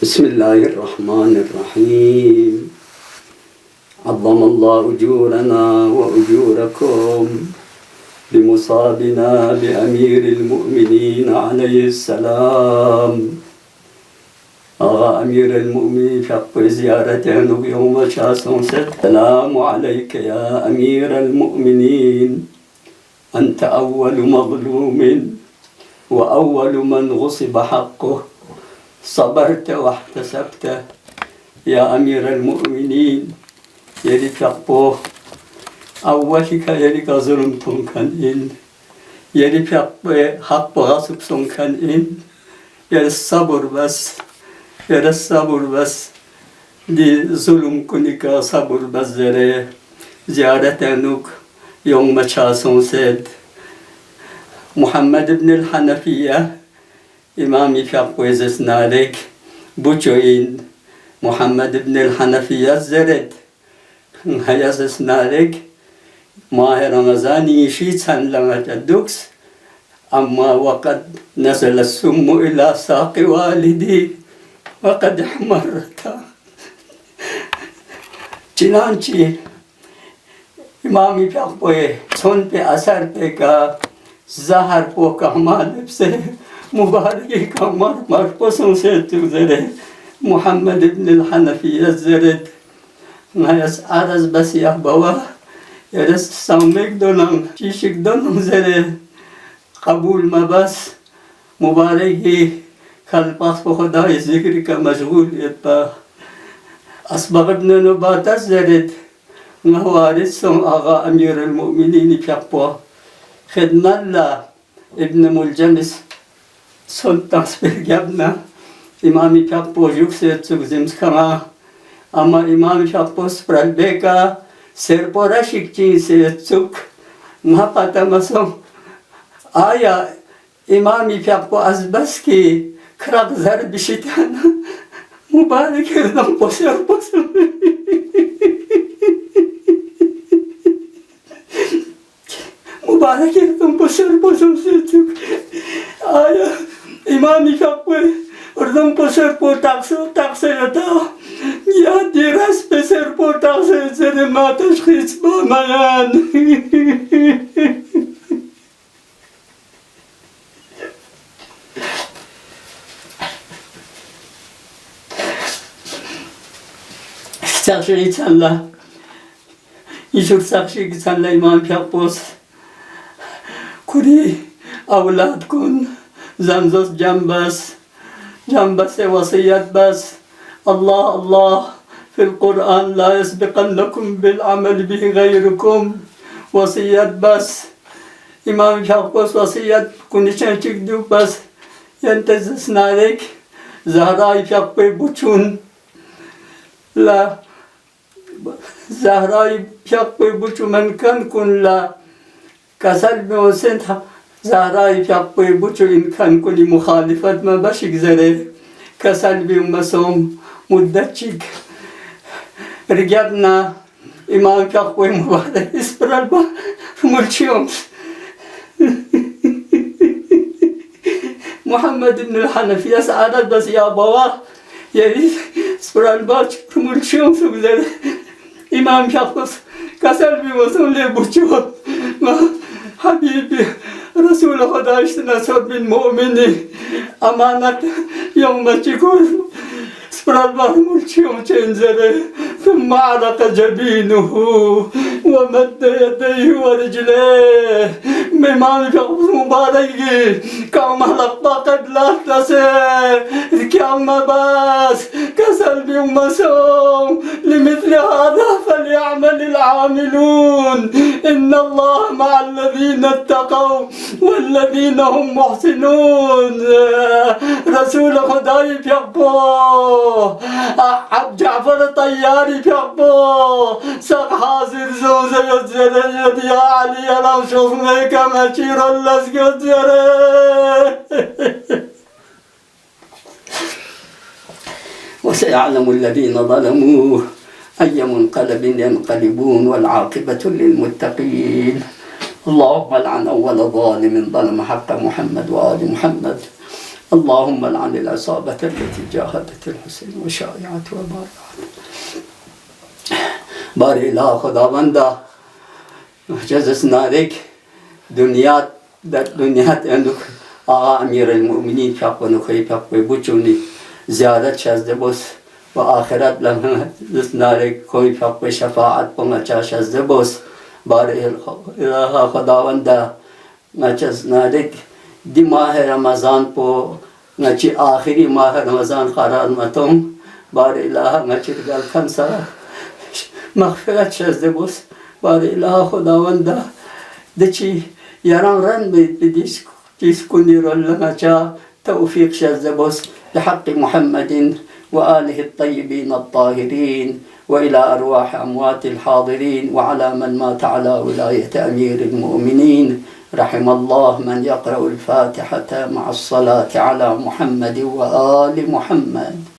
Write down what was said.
بسم الله الرحمن الرحيم. عظم الله أجورنا وأجوركم بمصابنا بأمير المؤمنين عليه السلام. أمير المؤمنين شق زيارته يوم شاسون السلام عليك يا أمير المؤمنين، أنت أول مظلوم وأول من غصب حقه، صبرت واحتسبت يا أمير المؤمنين. يلي فقبوه أولك يلي ظلمتم كان إن يلي حق غصب سون كان إن يلي الصبر بس، يلي الصبر بس دي ظلم كنك صبر بس زيارتنك يوم شاسون سيد محمد بن الحنفية إمامي فقوي زسنالك بوچوين محمد بن الحنفية زرد هيا زسنالك ماه رمضان يشيطان لما تدوكس، أما وقد نزل السم إلى ساق والدي وقد احمرت. چنانچه إمامي فقوي سون पे असर पे का जहर पो कमाल से مباركي كمار مرقصون سيتو زرد محمد بن الحنفية الزرد ما يسعرز بس يحبوا يرس سامك دونم شيشك دونم زرد قبول ما بس مباركي كالباس بخداي ذكرك مشغول يبا أصبغ ابن نبات الزرد موارد سم آغا أمير المؤمنين يحبوا خدنا الله ابن ملجمس سلطان سبرجابنا إمامي فقبو جوكسيت سوزيمس كما أما إمامي فقبو سبرالبيكا سيربورا شكتين سيتسوك ما قاتمسهم آيا إمامي فقبو أزبسكي كراك زر بشيطان مبارك يردن بسر بسر مبارك يردن بسر بسر سيتسوك آيا إمامي فقوي أردن بسر بو تاكسو يتا يا ديراس بسر بو تاكسو زر ما تشخيص باميان. ساقشي تسالة يشوف ساقشي تسالة إمام فقوس كوري أولادكم زمزوس جنبس وصيات بس. الله الله في القرآن لا يسبقنكم بالعمل به غيركم وصيات بس. إمام شاقوس وصيات كونشان چكدو بس ينتزسنا لك زهراء شاقوي بوچون لا زهراء شاقوي بوچو من كان كن لا كسل بوسنت زهراء فقوي بوچو إن كان كل مخالفات ما باشك زره كسل بيومسوم مدتشك رجعنا إمام فقوي مبارك إسبرال با ملشيوم محمد بن الحنفية سعادة بس يا بوا يريد إسبرال با ملشيوم سبزره إمام فقوي كسل بيومسوم لي بوچو حبيبي رسول خدا اشتناسات بالمؤمن أمانة يوم تكون سبرال بارمولش يوم تنزله ثم علق جبينه ومد يديه ورجليه ممان شخص مبارك كم لقطة قد لا تسير كم بس كسل بيومسوم لمثل هذا فليعمل العاملون إن الله مع الذين اتقوا والذين هم محسنون. رسول خداي بيقبو عبد جعفر الطياري بيقبو سق حاضر زوزة يزرد يا علي لو شوفني كما شير اللسك وسيعلم الذين ظلموا أي منقلب ينقلبون والعاقبة للمتقين. اللهم لعن أول ظالم ظلم حق محمد وآل محمد اللهم لعن العصابة التي جاهدت الحسين وشايعت وبارعت. باری الله خداوندا جزس نارک دنیات اندوک آقا امیر المؤمنین فقط خیلی فقط بچونی زیادت شازده بس و آخرت لمن جزس نارک خیلی فقط شفاعت بنا چه شازده بس. باری الله خداوندا نچز نارک دی ماه رمضان پو نچی آخری ماه رمضان قرار متوم. باری الله نچی گل کنسا مغفرت شازده بس. باری الله خداوندا دچی یاران رن بدیس کنی رول نچا توفیق شازده بس بحق محمد وآله الطيبين الطاهرين وإلى أرواح أموات الحاضرين وعلى من مات على ولاية أمير المؤمنين. رحم الله من يقرأ الفاتحة مع الصلاة على محمد وآل محمد.